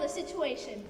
the situation.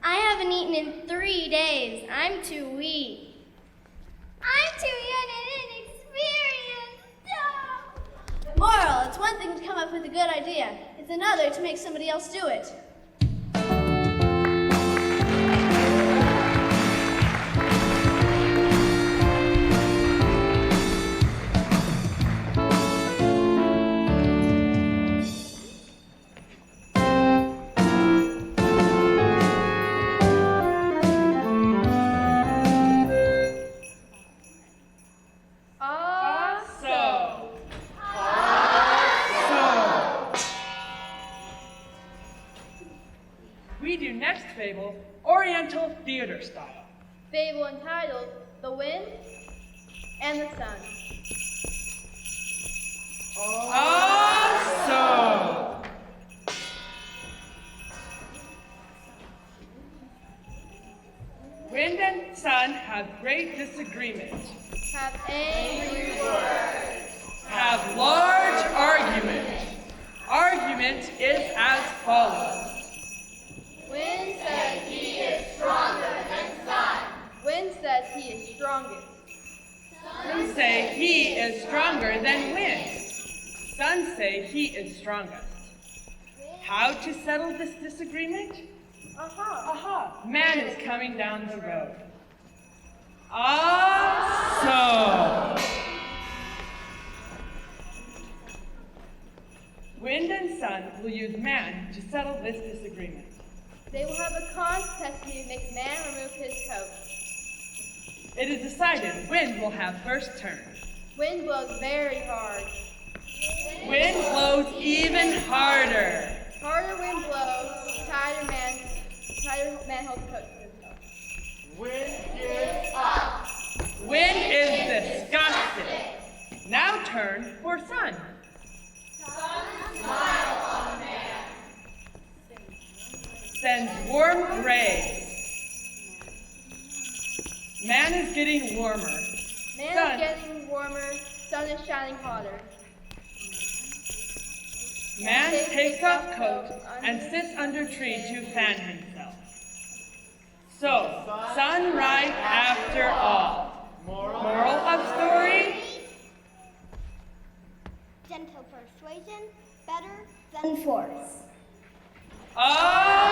I haven't eaten in 3 days. I'm too weak. I'm too young and inexperienced. Moral, it's one thing to come up with a good idea. It's another to make somebody else do it. Fable, Oriental theater style. Fable entitled The Wind and the Sun. Awesome! Wind and sun have great disagreement. Have angry words. Have large argument. Argument is as follows. Wind says he is stronger than sun. Wind says he is strongest. Sun say he is stronger than wind. Sun say he is strongest. How to settle this disagreement? Aha. Man is coming down the road. Awesome. Wind and sun will use man to settle this disagreement. They will have a contest to make man remove his coat. It is decided Wind will have first turn. Wind blows very hard. Wind blows even harder. Harder wind blows, tighter man holds coat to himself. Wind is up. Wind is disgusted. Now turn for sun. Sun smile on man. Sends warm rays. Man is getting warmer. Man is getting warmer, sun is shining hotter. Man takes off coat and sits under tree to fan himself. So, sun right after all. Moral of story? Gentle persuasion, better than force. Oh!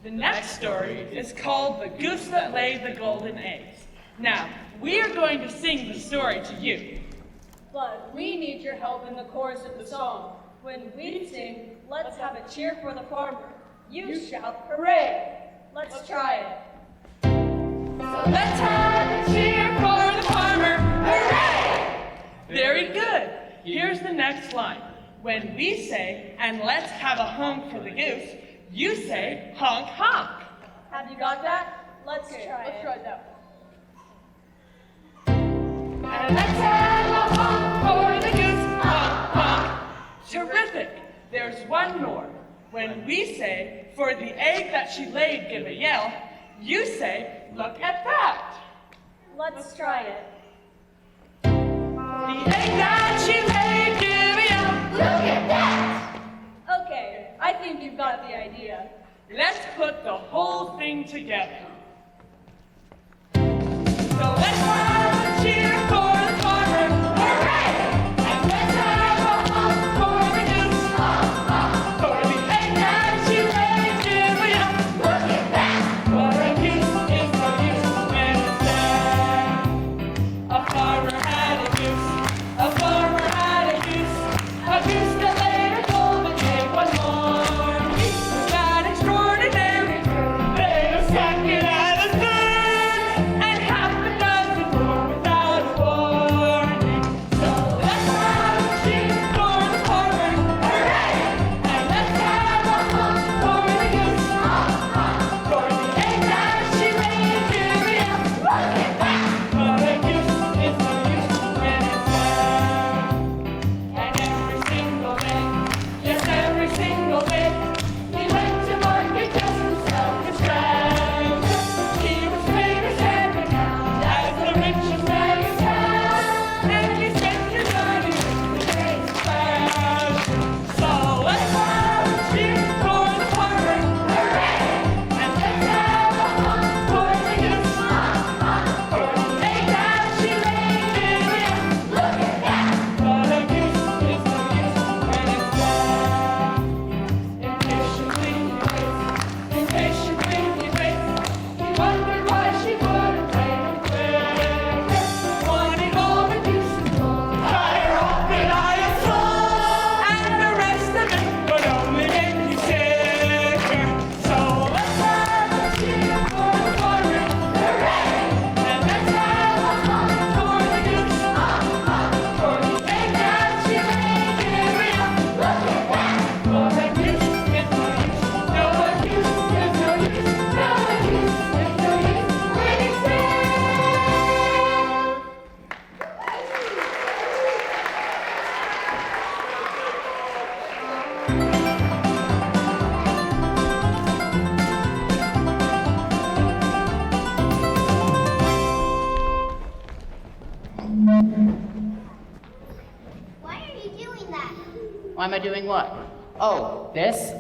The next story is called The Goose That Laid the Golden Eggs. Now, we are going to sing the story to you. But we need your help in the chorus of the song. When we sing, let's have a cheer for the farmer. You shout, hooray! Let's try it. So let's have a cheer for the farmer, hooray! Very good. Here's the next line. When we say, and let's have a honk for the goose, you say, honk, honk. Have you got that? Let's try it. Let's try that. And let's have a honk for the goose, honk, honk. Terrific. There's one more. When we say, for the egg that she laid, give a yell, you say, look at that. Let's try it. The egg that she laid, give a yell, look at that. Okay, I think you've got the idea. Let's put the whole thing together. So let's have a cheer for the farmer, hooray! And let's have a honk for the goose, honk, honk. For the egg that she laid, give a yell, look at that. For a goose is no use when it's dead. A farmer had a goose, a farmer had a goose that laid a golden egg one morning. Was that extraordinary? Laid a second and a third, and half a dozen more without a warning. So let's have a cheer for the farmer, hooray! And let's have a honk for the goose, honk, honk. For the egg that she laid, give a yell, look at that! For a goose is no use when it's dead. And every single day, yes, every single day, he went to market just to sell his treasure. He was famous every town as the richest man in town, and he spent his money with the greatest pleasure. So let's have a cheer for the farmer, hooray! And let's have a honk for the goose, honk, honk. For the egg that she laid, give a yell, look at that! But a goose is no use when it's dead. Impatiently he waits. He wondered why she wouldn't play him quicker. Wanting all the gooses gone, higher off than I am told. And the rest of it would only make you sicker. So let's have a cheer for the farmer, hooray! And let's have a honk for the goose, honk, honk. For the egg that she laid, give a yell, look at that! For a goose is no use, no a goose is no use, no a goose is no use when it's dead. Why are you doing that? Why am I doing what? Oh, this?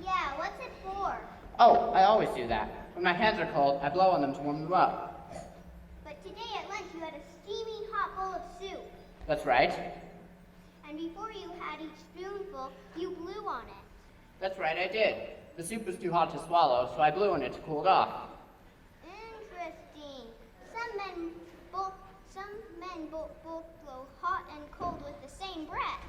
Yeah, what's it for? Oh, I always do that. When my hands are cold, I blow on them to warm them up. But today at lunch you had a steaming hot bowl of soup. That's right. And before you had each spoonful, you blew on it. That's right, I did. The soup was too hot to swallow, so I blew on it to cool it off. Interesting. Some men both blow hot and cold with the same breath.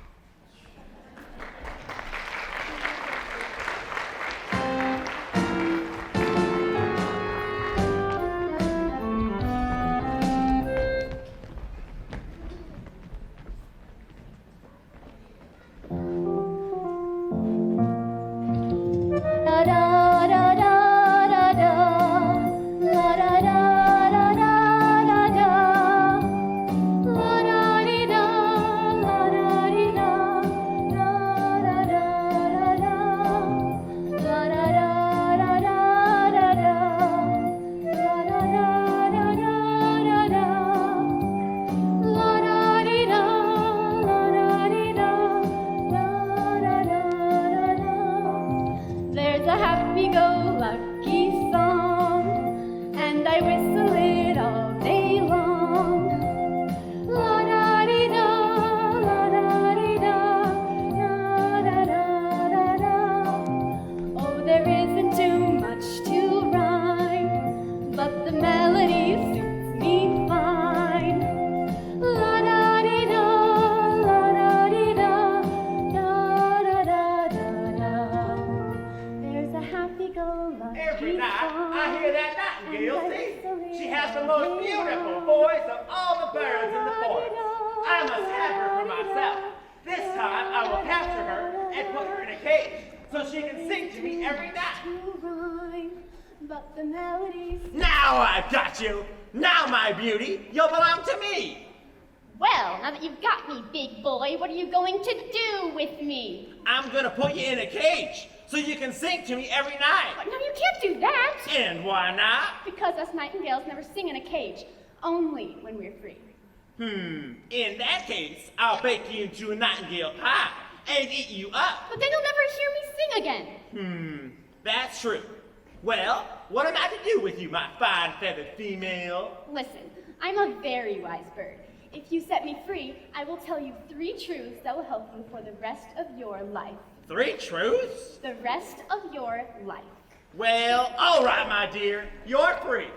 I hear that nightingale sing. She has the most beautiful voice of all the birds in the forest. I must have her for myself. This time I will capture her and put her in a cage so she can sing to me every night. But the melodies. Now I've got you. Now, my beauty, you'll belong to me. Well, now that you've got me, big boy, what are you going to do with me? I'm gonna put you in a cage so you can sing to me every night. But no, you can't do that. And why not? Because us nightingales never sing in a cage, only when we're free. In that case, I'll bake you into a nightingale pie and eat you up. But then you'll never hear me sing again. That's true. Well, what am I to do with you, my fine feathered female? Listen, I'm a very wise bird. If you set me free, I will tell you 3 truths that will help you for the rest of your life. 3 truths? The rest of your life. Well, all right, my dear. You're free.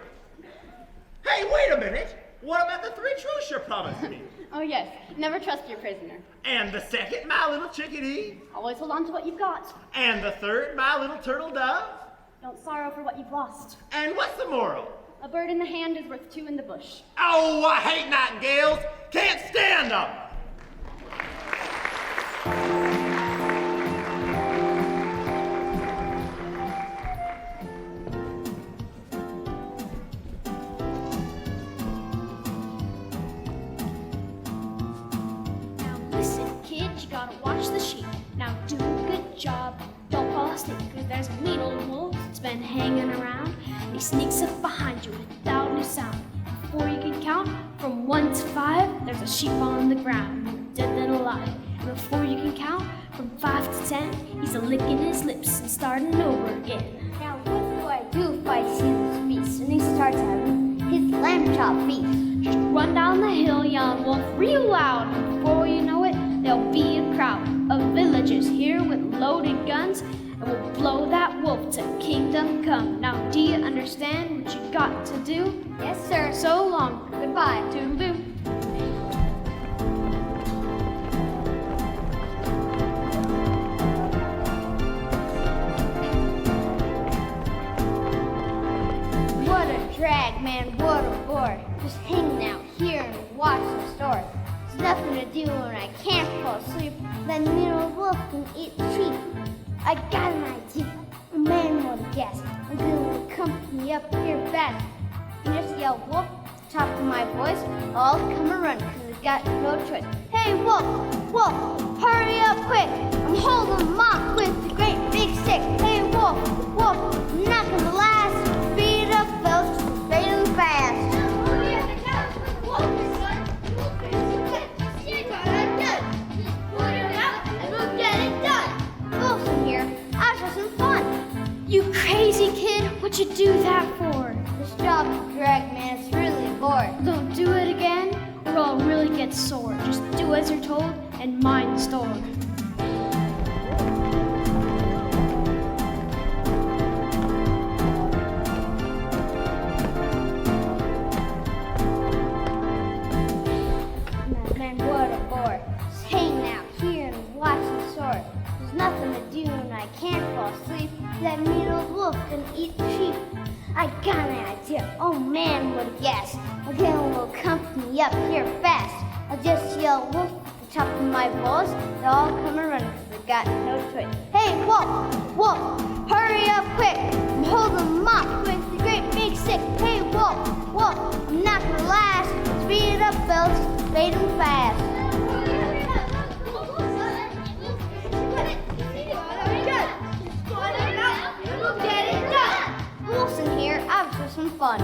Hey, wait a minute. What about the 3 truths you're promising me? Oh yes, never trust your prisoner. And the second, my little chickadee? Always hold on to what you've got. And the third, my little turtle dove? Don't sorrow for what you've lost. And what's the moral? A bird in the hand is worth 2 in the bush. Oh, I hate nightingales. Can't stand them. Now listen, kid, you gotta watch the sheep. Now do a good job. Don't fall asleep, cause there's a mean old wolf that's been hanging around. He sneaks up behind you without any sound. Before you can count from 1 to 5, there's a sheep on the ground, dead and alive. And before you can count from 5 to 10, he's a-licking his lips and starting over again. Now what do I do if I see this beast and he starts having his lamb chop feast? Just run down the hill, yelling wolf real loud, and before you know it, there'll be a crowd of villagers here with loaded guns, and we'll blow that wolf to kingdom come. Now do you understand what you got to do? Yes, sir. So long, Goodbye. toodaloo. What a drag, man, what a bore. Just hanging out here and watch the store. There's nothing to do when I can't fall asleep. That mean old wolf can eat the sheep. I got an idea. A man won't guess. I'm gonna accompany up here fast. You just yell wolf at the top of my voice. I'll come and run because I got no choice. Hey wolf, wolf, hurry up quick. I'm holding him off with the great big stick. Hey wolf, wolf, I'm not gonna last. Speed it up, fellas, fading fast. Wilson here, I was some fun. You crazy kid, what'd you do that for? This job of drag, man, it's really bored. Don't do it again, or I'll really get sore. Just do as you're told and mind the store. Man, what a bore. Just hanging out here and watching the sword. There's nothing to do and I can't fall asleep. That mean old wolf can eat the sheep. I got an idea. Oh man, what a guess. I'll get a little company up here fast. I'll just yell wolf at the top of my voice. They'll all come and run because I got no choice. Hey, wolf, wolf, hurry up quick. I'm holding them off with the great big stick. Hey, wolf, wolf, I'm not gonna last. Speed it up, fellas, fade them fast. Wilson here, I was for some fun.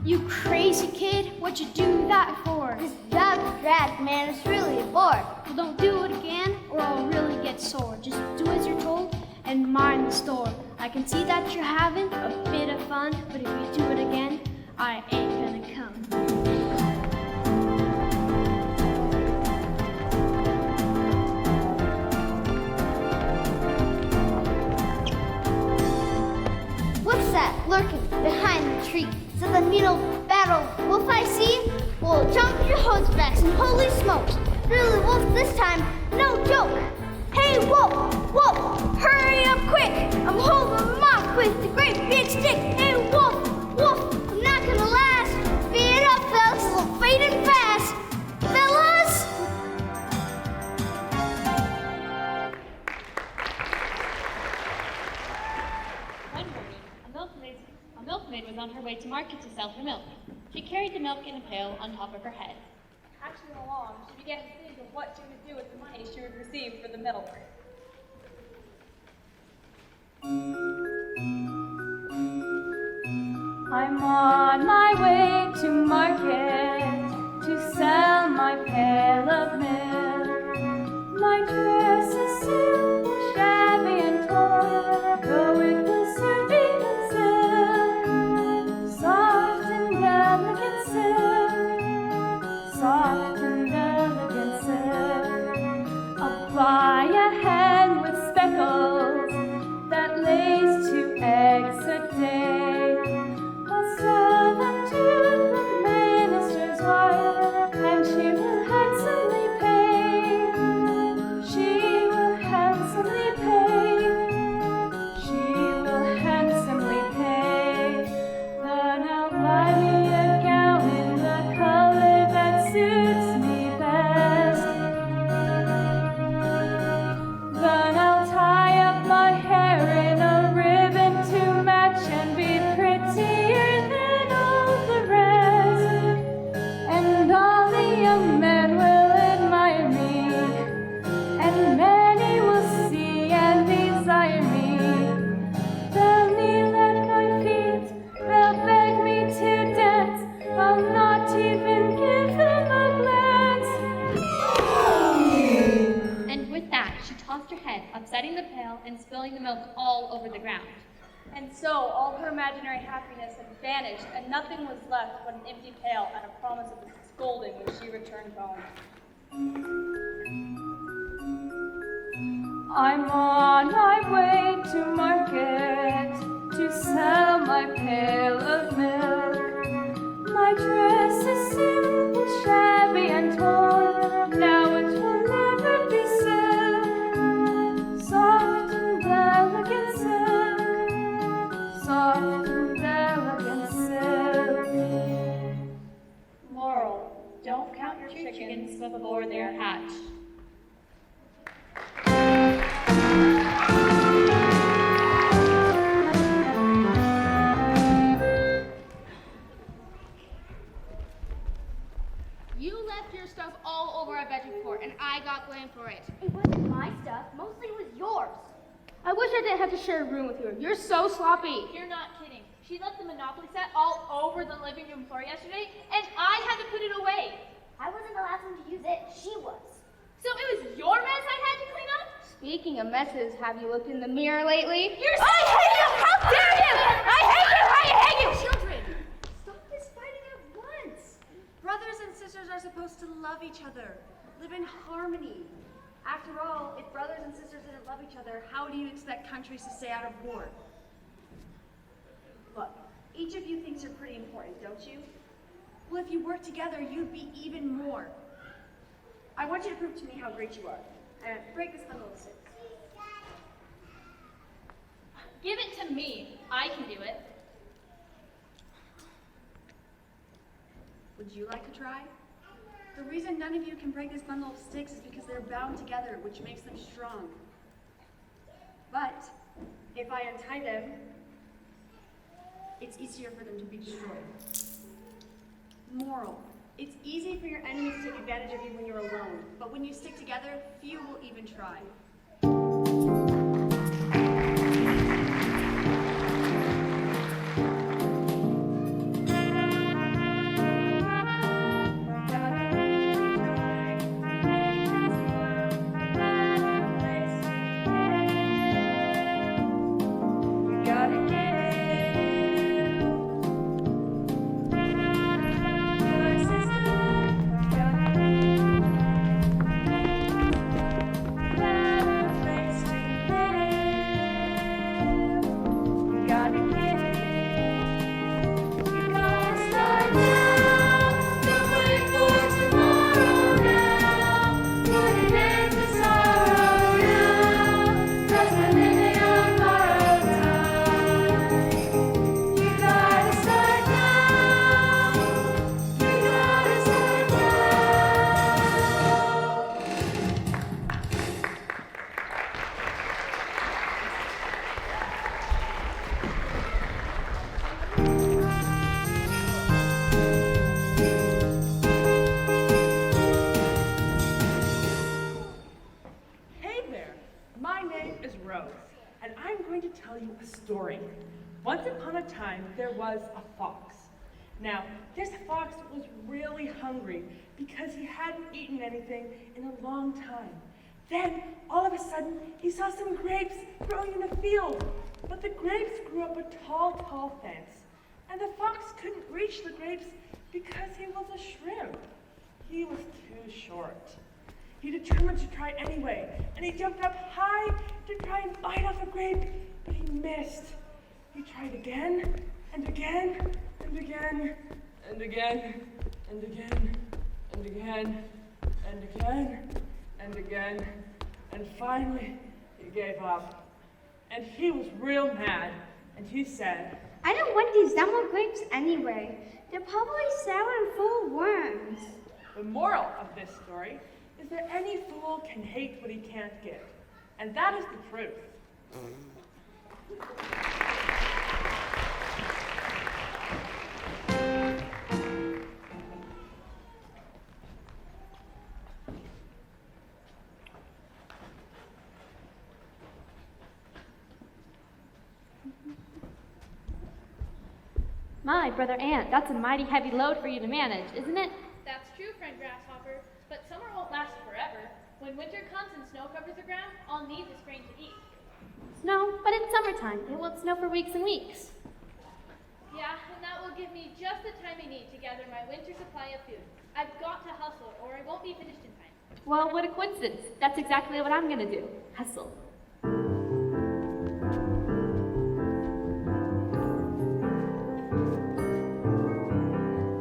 You crazy kid, what'd you do that for? This job of drag, man, is really a bore. Well, don't do it again, or I'll really get sore. Just do as you're told and mind the store. I can see that you're having a bit of fun, but if you do it again, I ain't gonna come. What's that lurking behind the tree? Is it the mean old battle wolf I see? Well, jump your hose backs and holy smokes! Really wolf this time, no joke! Hey wolf, wolf, hurry up quick! I'm holding them off off with the great big stick. Hey, wolf, wolf, I'm not gonna last. Speed up, fellas, we're fading fast. Fellas! One morning, a milkmaid was on her way to market to sell her milk. She carried the milk in a pail on top of her head. Hatching along, she began to think of what she would do with the money she would receive for the milk. I'm on my way to market to sell my pail of milk. My dress is simple, shabby, and torn, though it will soon be concealed. Soft and delicate silk, soft and elegant silk. I'll buy a hen with speckles that lays 2 eggs a day. I'll sell them to the minister's wife, and she will handsomely pay. She will handsomely pay. She will handsomely pay. Then I'll buy me a gown in the color that suits me best. Then I'll tie up my hair in a ribbon to match and be prettier than all the rest. And all the young men will admire me, and many will see and desire me. They'll kneel at my feet, they'll beg me to dance, I'll not even give them a glance. And with that, she tossed her head, upsetting the pail and spilling the milk all over the ground. And so all her imaginary happiness had vanished, and nothing was left but an empty pail and a promise of a scolding when she returned home. I'm on my way to market to sell my pail of milk. My dress is simple, shabby, and torn. Now it will never be silk. Soft and delicate silk. Soft and delicate silk. Moral: don't count your chickens before they're hatched. You left your stuff all over our bedroom floor, and I got blamed for it. It wasn't my stuff. Mostly it was yours. I wish I didn't have to share a room with you. You're so sloppy. You're not kidding. She left the Monopoly set all over the living room floor yesterday, and I had to put it away. I wasn't the last one to use it. She was. So it was your mess I had to clean up? Speaking of messes, have you looked in the mirror lately? You're I hate you! How dare you! I hate you! I hate you! Children, stop this fighting at once. Brothers and sisters are supposed to love each other, live in harmony. After all, if brothers and sisters didn't love each other, how do you expect countries to stay out of war? Look, each of you thinks you're pretty important, don't you? Well, if you work together, you'd be even more. I want you to prove to me how great you are. And break this bundle of sticks. Give it to me. I can do it. Would you like to try? The reason none of you can break this bundle of sticks is because they're bound together, which makes them strong. But if I untie them, it's easier for them to be destroyed. Moral: it's easy for your enemies to take advantage of you when you're alone, but when you stick together, few will even try. upon a time, there was a fox. Now, this fox was really hungry because he hadn't eaten anything in a long time. Then, all of a sudden, he saw some grapes growing in the field. But the grapes grew up a tall, tall fence, and the fox couldn't reach the grapes because he was a shrimp. He was too short. He determined to try anyway, and he jumped up high to try and bite off a grape, but he missed. He tried again, and again, and again, and again, and again, and again, and again, and again, and finally he gave up. And he was real mad, and he said, I don't want these dumb grapes anyway. They're probably sour and full of worms. the moral of this story is that any fool can hate what he can't get. And that is the truth. My, Brother Ant, that's a mighty heavy load for you to manage, isn't it? That's true, friend Grasshopper, but summer won't last forever. When winter comes and snow covers the ground, I'll need this grain to eat. Snow, but it's summertime. It won't snow for weeks and weeks. Yeah, and that will give me just the time I need to gather my winter supply of food. I've got to hustle, or I won't be finished in time. Well, what a coincidence. That's exactly what I'm gonna do. Hustle.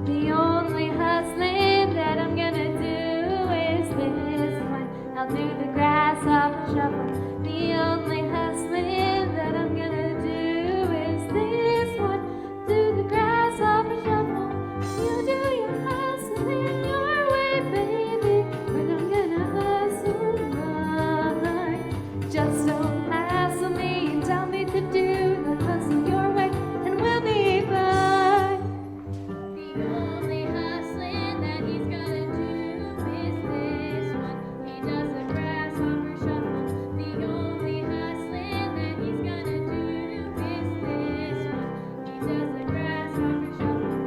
The only hustling that I'm gonna do is this one. I'll do the grasshopper shuffle. The only hustling that I'm gonna do is this one. Do the grasshopper shuffle. You do your hustling your way, baby. But I'm gonna hustle mine. Just don't hassle me and tell me to do the hustle your way, and we'll be fine. The only hustling that he's gonna do is this one. He does the grasshopper shuffle. The only hustling that he's gonna do is this one. He does the grasshopper shuffle.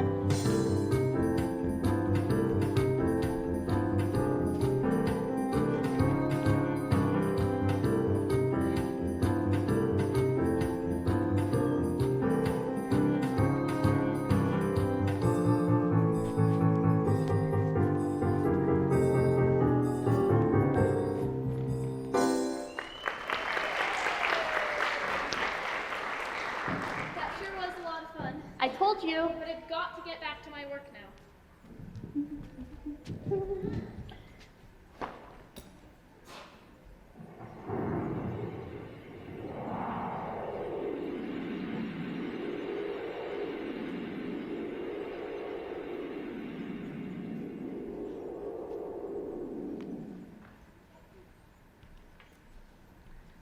That sure was a lot of fun, I told you. but I've got to get back to my work now.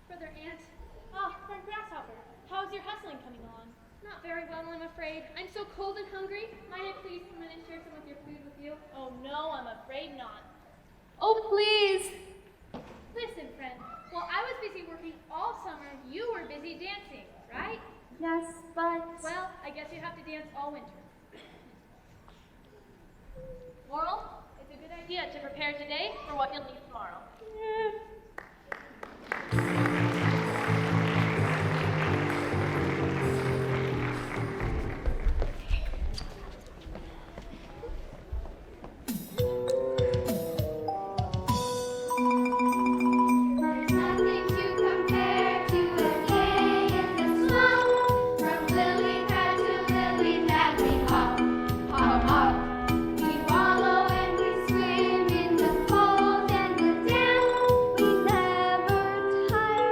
Brother Ant. Oh, friend Grasshopper. How's your hustling coming along? Not very well, I'm afraid. I'm so cold and hungry. Might I please come in and share some of your food with you? Oh no, I'm afraid not. Oh, please. Listen, friend. While I was busy working all summer, you were busy dancing, right? Yes, but... Well, I guess you have to dance all winter. Moral, it's a good idea to prepare today for what you'll need tomorrow. Nothing to compare to a day in the snow. From lily pad to lily pad we hop, hop, hop. We wallow and we swim in the cold and the damp. We never tire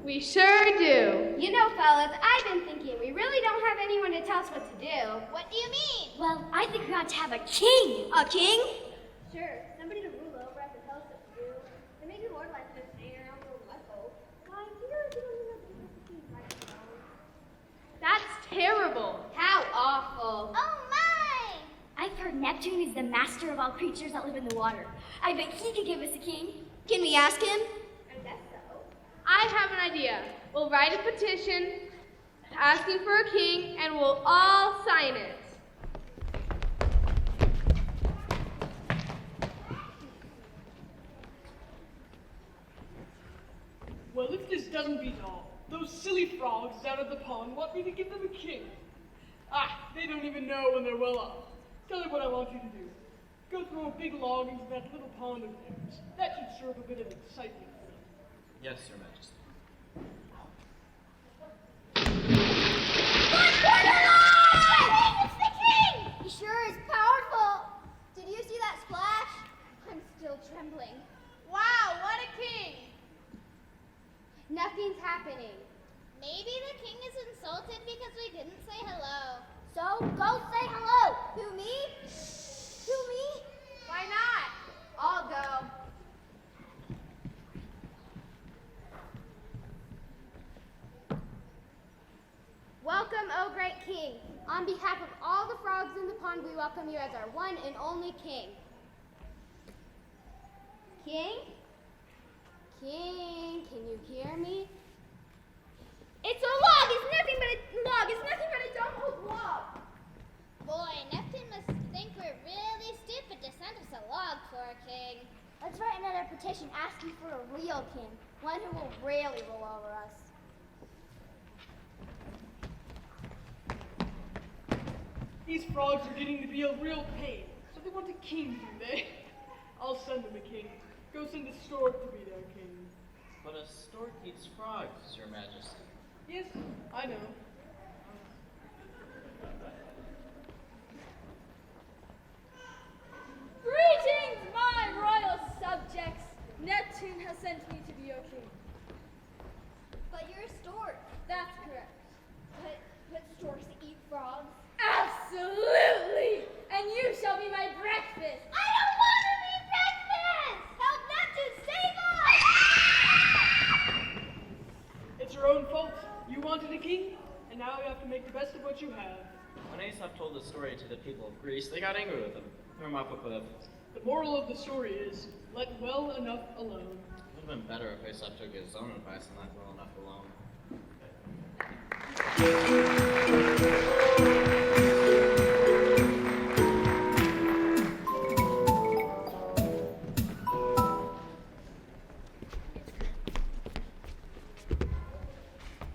We sure do. You know, fellas, I've been thinking we really don't have anyone to tell us what to do. What do you mean? Well, I think we ought to have a king. A king? Sure, somebody to rule over us and tell us what to do. And maybe Lord lets us stay around for a while. Why, you don't know the right now. That's terrible. How awful. Oh my! I've heard Neptune is the master of all creatures that live in the water. I bet he could give us a king. Can we ask him? I guess so. I have an idea. We'll write a petition asking for a king, and we'll all sign it. Well, if this doesn't beat all, those silly frogs down at the pond want me to give them a king. They don't even know when they're well off. Tell you what I want you to do. Go throw a big log into that little pond of theirs. That should stir up a bit of excitement for them. Yes, Your Majesty. It's the king! He sure is powerful. Did you see that splash? I'm still trembling. Wow, what a king! Nothing's happening. Maybe the king is insulted because we didn't say hello. So go say hello. Who, me? Who, me? Why not? I'll go. Welcome, O great king. On behalf of all the frogs in the pond, we welcome you as our one and only king. King? King, can you hear me? It's a log! It's nothing but a log! It's nothing but a dumb old log! Boy, Neptune must think we're really stupid to send us a log for a king. Let's write another petition asking for a real king. One who will really rule over us. These frogs are getting to be a real pain, so they want a king, do they? I'll send them a king. Go send a stork to be their king. But a stork eats frogs, Your Majesty. Yes, I know. Greetings, my royal subjects. Neptune has sent me to be your king. But you're a stork. That's correct. But storks eat frogs. Absolutely! And you shall be my breakfast. I don't want to be breakfast! Help Neptune, save us! It's your own fault. You wanted a king, and now you have to make the best of what you have. When Aesop told the story to the people of Greece, they got angry with him. Threw him off a cliff. The moral of the story is, let well enough alone. It would have been better if Aesop took his own advice and let well enough alone.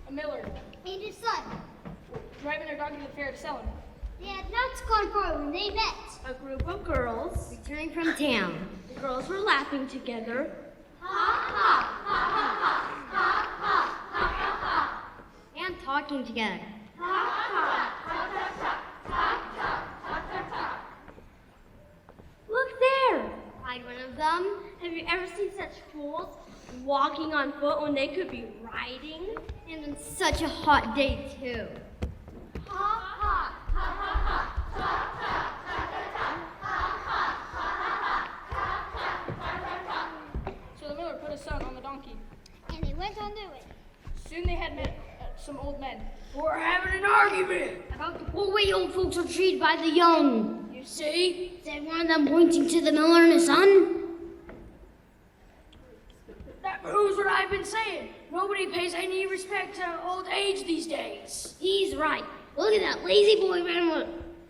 A miller, And his son. driving their dog to the fair to sell him. They had not gone far when they met. A group of girls returning from town. The girls were laughing together and talking together. Look there! Cried one of them. Have you ever seen such fools walking on foot when they could be riding? And on such a hot day, too. So the miller put his son on the donkey. And they went on their way. Soon they had met some old men. We're having an argument about the way old folks are treated by the young. You see? Said one of them, pointing to the miller and his son. That proves what I've been saying. Nobody pays any respect to old age these days. He's right. Look at that lazy boy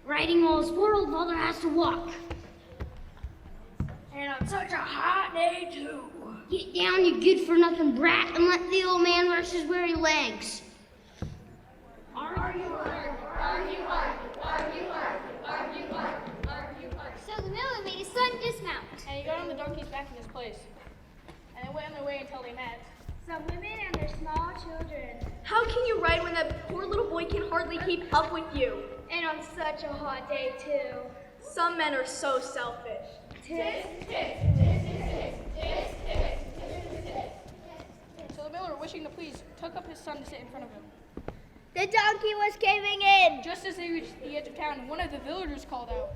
riding while his poor old mother has to walk. And on such a hot day, too. Get down, you good-for-nothing brat, and let the old man rest his weary legs. So the miller made his son dismount. And he got on the donkey's back in his place. And they went on their way until they met Some women and their small children. How can you ride when that poor little boy can hardly keep up with you? And on such a hot day, too. Some men are so selfish. So the miller wished wishing to please, took up his son to sit in front of him. The donkey was caving in! Just as they reached the edge of town, one of the villagers called out,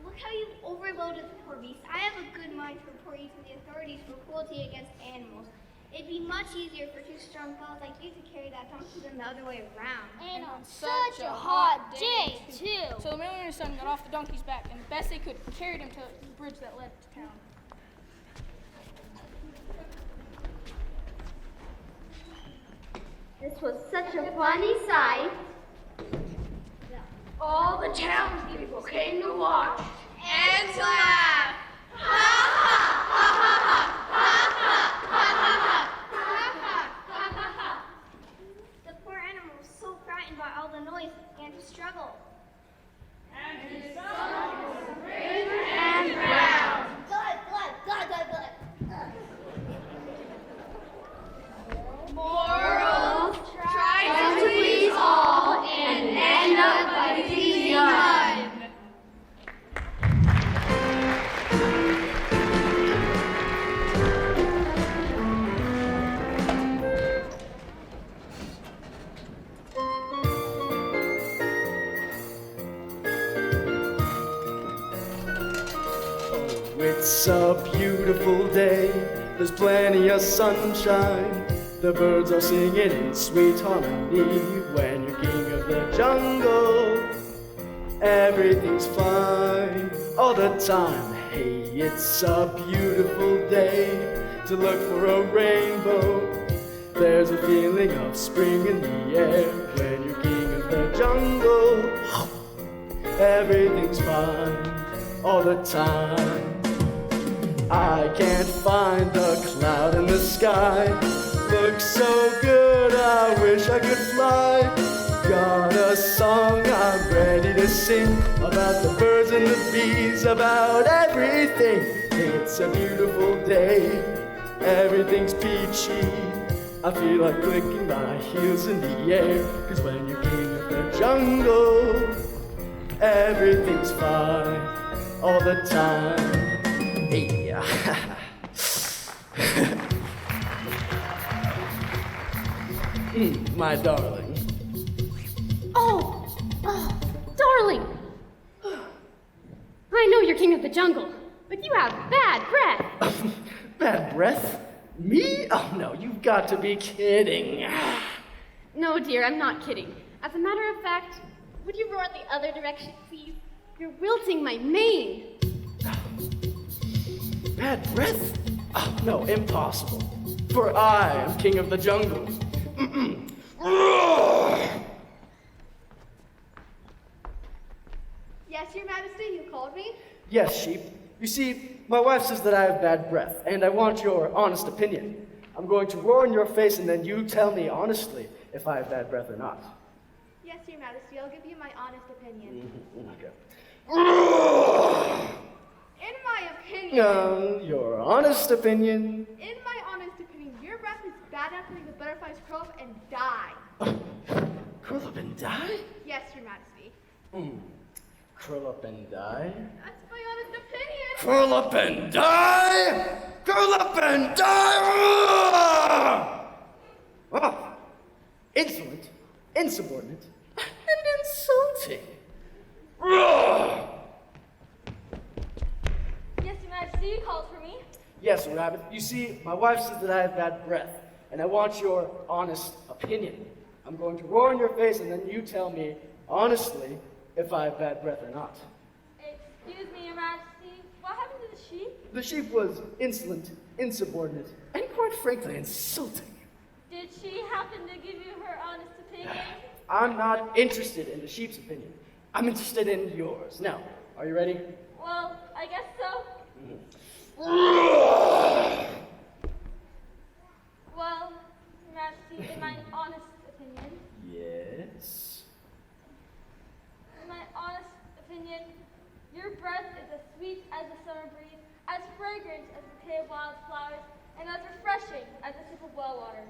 Look how you've overloaded the poor beast. I have a good mind to report you to the authorities for cruelty against animals. It'd be much easier for two strong fellows like you to carry that donkey than the other way around. And on such a hot day, too. So the millionaire's son got off the donkey's back, and best they could, carried him to the bridge that led to town. This was such a funny sight. All the townspeople came to watch And to laugh. The poor animal was so frightened by all the noise and began to struggle. And brown. Blood. Moral, try to please all and end up by pleasing none. It's a beautiful day, there's plenty of sunshine. The birds are singing in sweet harmony. When you're king of the jungle, everything's fine all the time. Hey, it's a beautiful day to look for a rainbow. There's a feeling of spring in the air. When you're king of the jungle, everything's fine all the time. I can't find a cloud in the sky. Looks so good, I wish I could fly. Got a song I'm ready to sing about the birds and the bees, about everything. It's a beautiful day, everything's peachy. I feel like clicking my heels in the air, 'cause when you're king of the jungle, everything's fine all the time. Hey. My darling. Oh, darling. I know you're king of the jungle, but you have bad breath. Bad breath? Me? Oh no, you've got to be kidding. No, dear, I'm not kidding. As a matter of fact, would you roar the other direction, please? You're wilting my mane. Bad breath? Oh no, impossible. For I am king of the jungle. Yes, Your Majesty, you called me? Yes, sheep. You see, my wife says that I have bad breath, and I want your honest opinion. I'm going to roar in your face, and then you tell me honestly if I have bad breath or not. Yes, Your Majesty, I'll give you my honest opinion. Okay. In my opinion. Your honest opinion. In my honest opinion, your breath is bad enough to make the butterflies curl up and die. Curl up and die? Yes, Your Majesty. Curl up and die? That's my honest opinion. Curl up and die! Curl up and die! Oh, insolent, insubordinate, and insulting. Yes, Your Majesty, you called for me. Yes, Rabbit. You see, my wife says that I have bad breath, and I want your honest opinion. I'm going to roar in your face, and then you tell me honestly if I have bad breath or not. Excuse me, Your Majesty. What happened to the sheep? The sheep was insolent, insubordinate, and quite frankly insulting. Did she happen to give you her honest opinion? I'm not interested in the sheep's opinion. I'm interested in yours. Now, are you ready? Well, I guess so. Well, Your Majesty, in my honest opinion. Yes. In my honest opinion, your breath is as sweet as the summer breeze, as fragrant as the bouquet of wild flowers, and as refreshing as a sip of well water.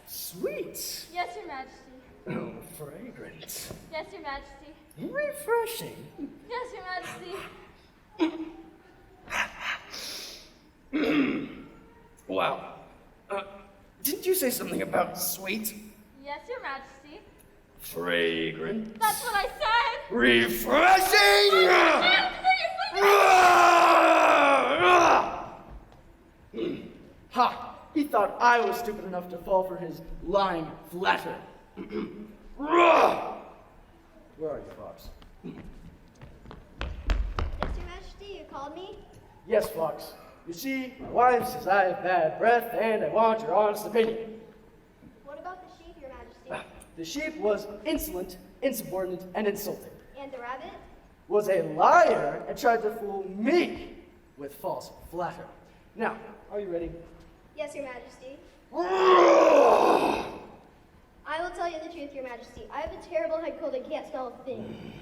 Sweet. Yes, Your Majesty. Oh, fragrant. Yes, Your Majesty. Refreshing. Yes, Your Majesty. Wow. Didn't you say something about sweet? Yes, Your Majesty. Fragrant. That's what I said. Refreshing! Ha! He thought I was stupid enough to fall for his lying flatter. Where are you, Fox? Yes, Your Majesty, you called me? Yes, Fox. You see, my wife says I have bad breath, and I want your honest opinion. What about the sheep, Your Majesty? The sheep was insolent, insubordinate, and insulting. And the rabbit? Was a liar and tried to fool me with false flattery. Now, are you ready? Yes, Your Majesty. I will tell you the truth, Your Majesty. I have a terrible head cold and can't smell a thing.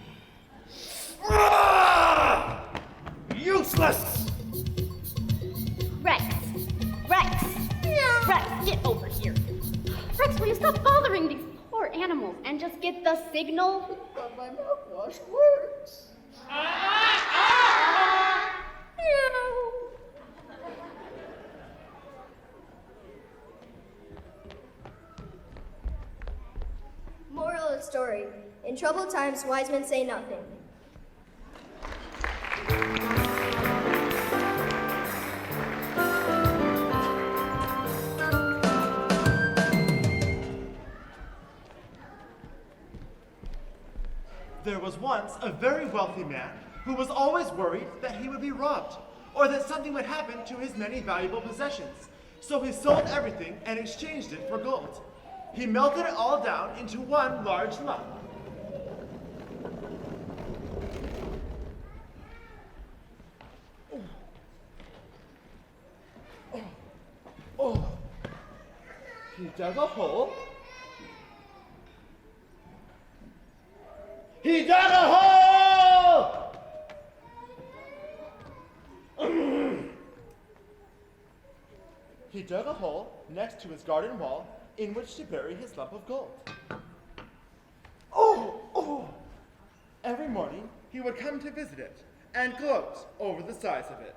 Useless! Rex! Rex! Rex, get over here. Rex, will you stop bothering these poor animals and just get the signal? But my mouthwash works. Moral of the story. In troubled times, wise men say nothing. There was once a very wealthy man who was always worried that he would be robbed or that something would happen to his many valuable possessions. So he sold everything and exchanged it for gold. He melted it all down into one large lump. Oh. He dug a hole. He dug a hole! He dug a hole next to his garden wall in which to bury his lump of gold. Oh! Every morning he would come to visit it and gloat over the size of it.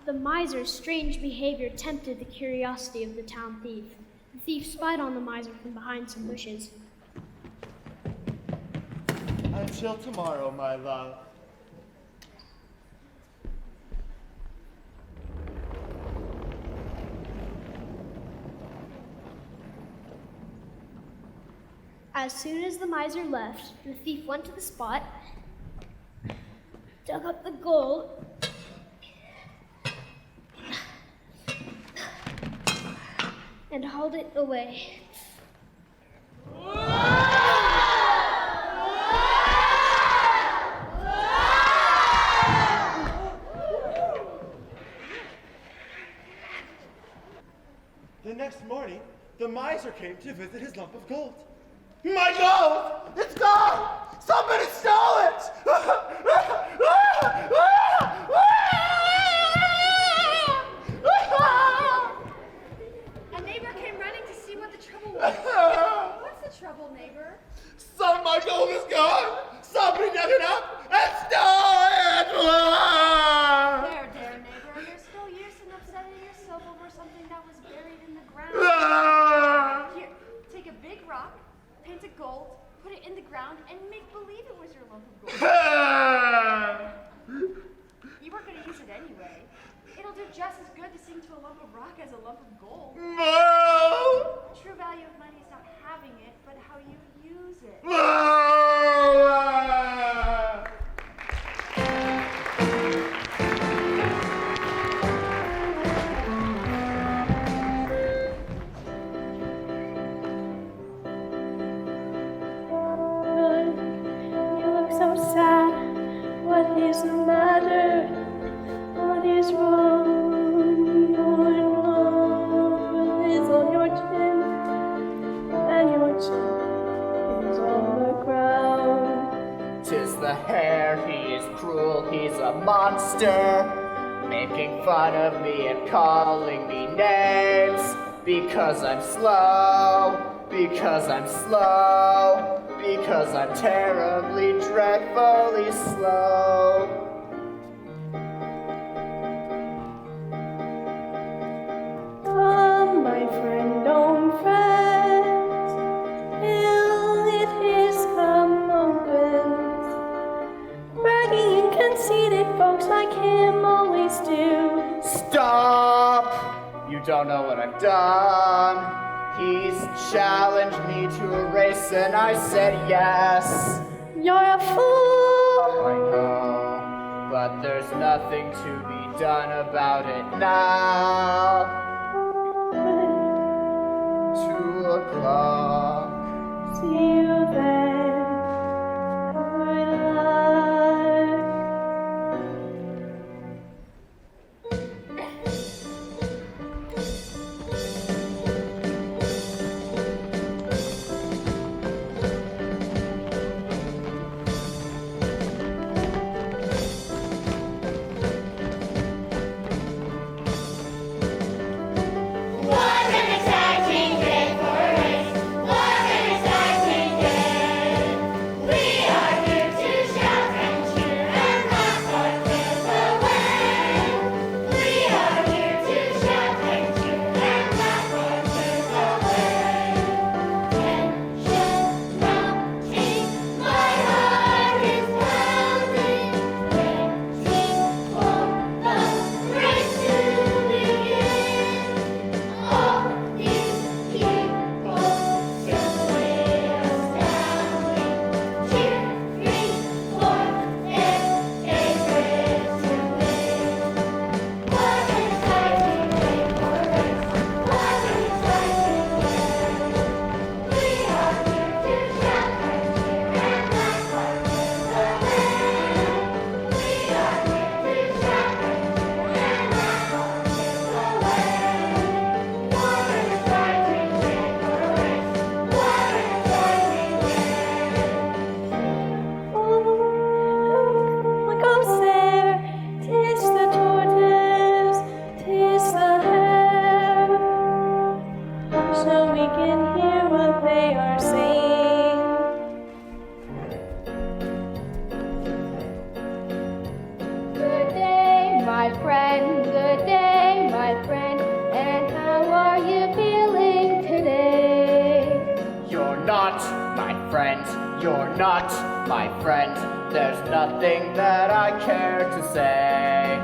The miser's strange behavior tempted the curiosity of the town thief. The thief spied on the miser from behind some bushes. Until tomorrow, my love. As soon as the miser left, the thief went to the spot, dug up the gold, and hauled it away. The next morning, the miser came to visit his lump of gold. My gold! It's gone! Somebody stole it! yourself over something that was buried in the ground. Here, take a big rock, paint it gold, put it in the ground, and make believe it was your lump of gold. You weren't going to use it anyway. It'll do just as good to sing to a lump of rock as a lump of gold. The true value of money is not having it, but how you use it. You look so sad. What is the matter? What is wrong? Your nose is on your chin, and your chin is on the ground. 'Tis the hair, he is cruel, he's a monster, making fun of me and calling me names, because I'm slow, because I'm slow, because I'm terribly, dreadfully slow. Come, my friend, don't fret, till it is comeuppance. Bragging and conceited folks like him always do. Stop! You don't know what I've done. He's challenged me to a race and I said yes. You're a fool! I know, but there's nothing to be done about it now. 2 o'clock. See you then. Good luck. What an exciting day for a race! What an exciting day! We are here to shout and cheer and laugh our cares away. We are here to shout and cheer and laugh our cares away. Tension mounting, my heart is pounding, waiting for the race to begin. All these people simply astounding, cheering for a race to win. What an exciting day for a race! What an exciting day! We are here to shout and cheer and laugh our cares away. We are here to shout and cheer and laugh our cares away. What an exciting day for a race! What an exciting day! Look who's there. 'Tis the tortoise, 'tis the hare. So we can hear what they are saying. Good day, my friend. Good day, my friend. And how are you feeling today? You're not my friend, you're not my friend. There's nothing that I care to say.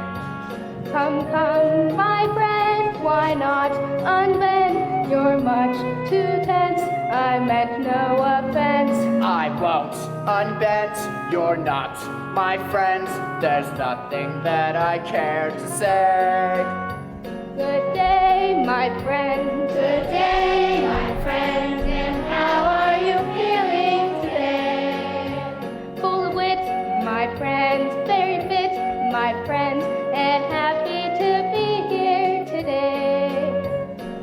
Come, come, my friend. Why not unbend? You're much too tense. I meant no offense. I won't unbend, you're not my friend. There's nothing that I care to say. Good day, my friend. Good day, my friend, and how are you feeling today? Full of wit, my friend. Very fit, my friend. And happy to be here today.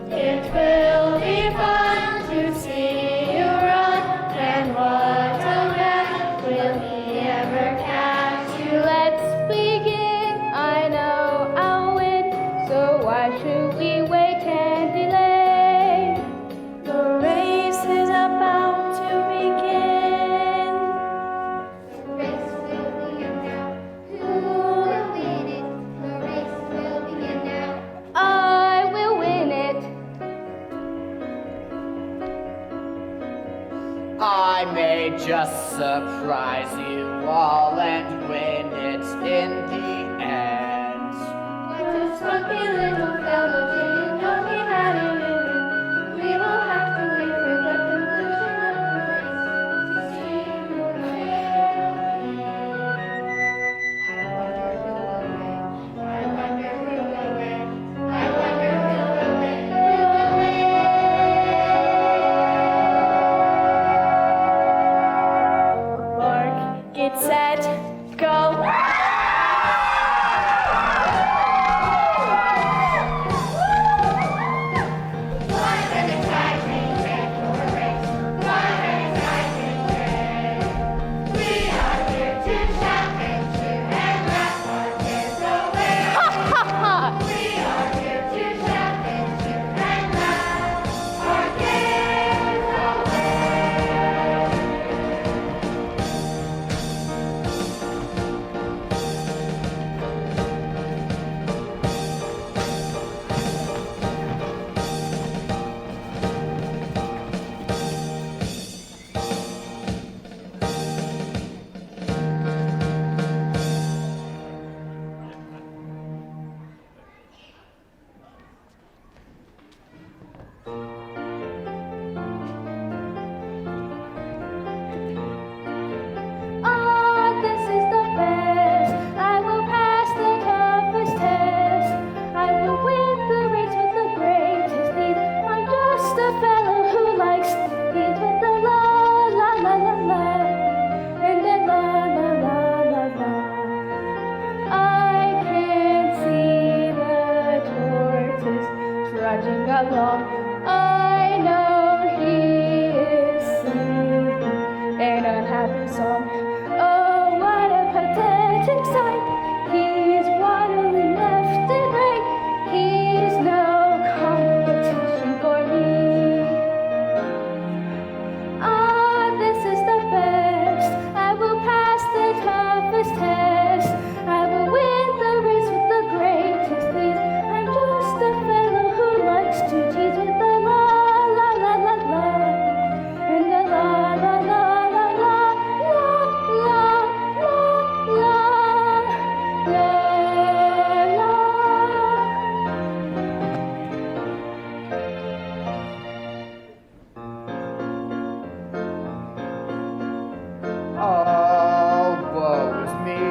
It will be fun to see you run, and what a man will he ever catch? Let's begin. I know I'll win. So why should we wait and delay? The race is about to begin. The race will begin now. Who will lead it? The race will begin now. I I may just surprise you all and win it in the end. What's a spunky little fellow? Do you know he had a minute? We will have to wait for the conclusion of the race to see who will win. I wonder who will win. I wonder who will win. I wonder who will win. Who will win? Mark, get set, go. This is the best. I will pass the toughest test. I will win the race with the greatest speed. I'm just a fellow who likes speed with the la la la la la and then la la la la la. I can see the tortoise trudging along. I know he is singing an unhappy song. Oh, what a pathetic sight! He's waddling left and right. He's no competition for me. Ah, this is the best. I will pass the toughest test. I will win the race with the greatest speed. I'm just a fellow who likes to tease with the la la la la la and the la la la la la la la la la la. Oh, woe is me.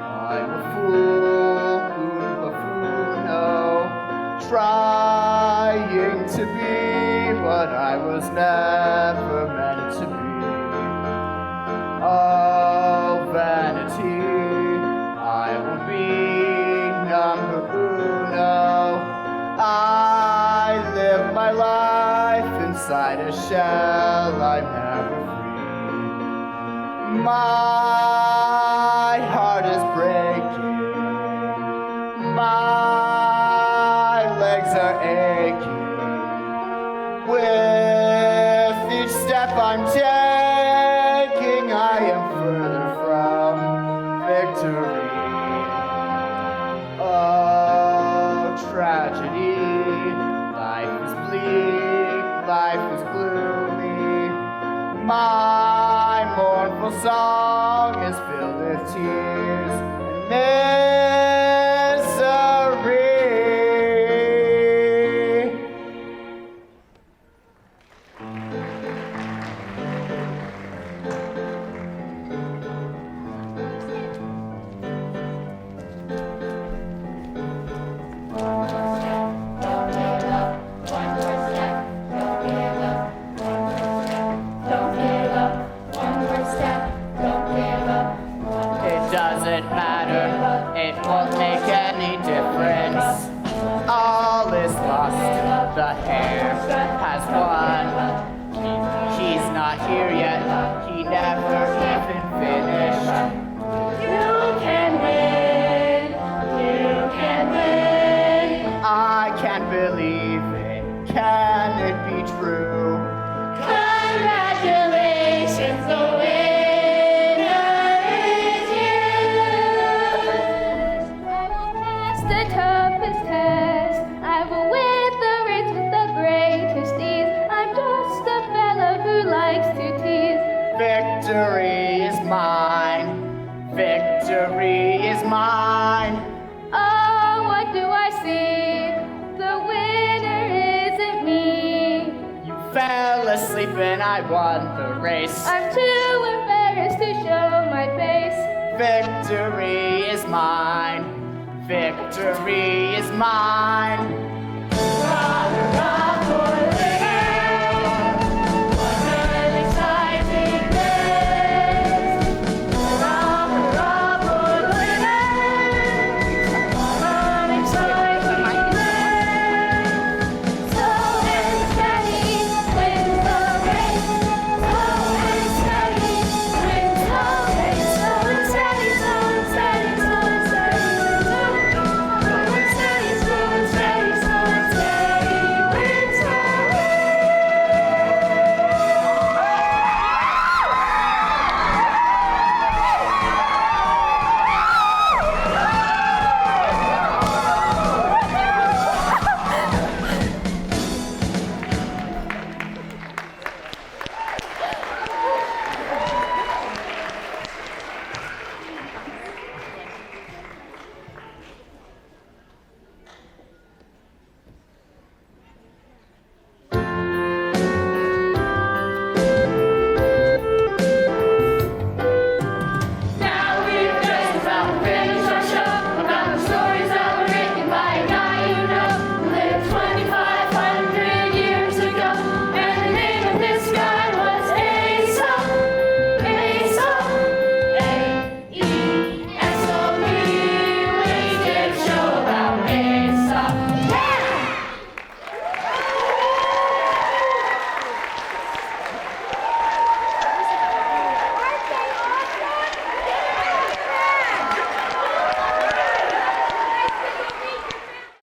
I'm a fool, un buffono, trying to be what I was never meant to be. Oh, vanity, I will be number uno. I live my life inside a shell. I'm never free. My heart is breaking. My legs are aching. With each step I'm taking, I am further from victory. Oh, tragedy. Life is bleak, life is gloomy. My mournful song is filled with tears and misery. It doesn't matter, it won't make any difference. All is lost, the hare has won. He's not here yet, he never even finished. You can win, you can win. I can't believe it, can it be true? Congratulations, the winner is you. I will pass the toughest test. I will win the race with the greatest ease. I'm just a fellow who likes to tease. asleep and I won the race. I'm too embarrassed to show my face. Victory is mine. Victory is mine.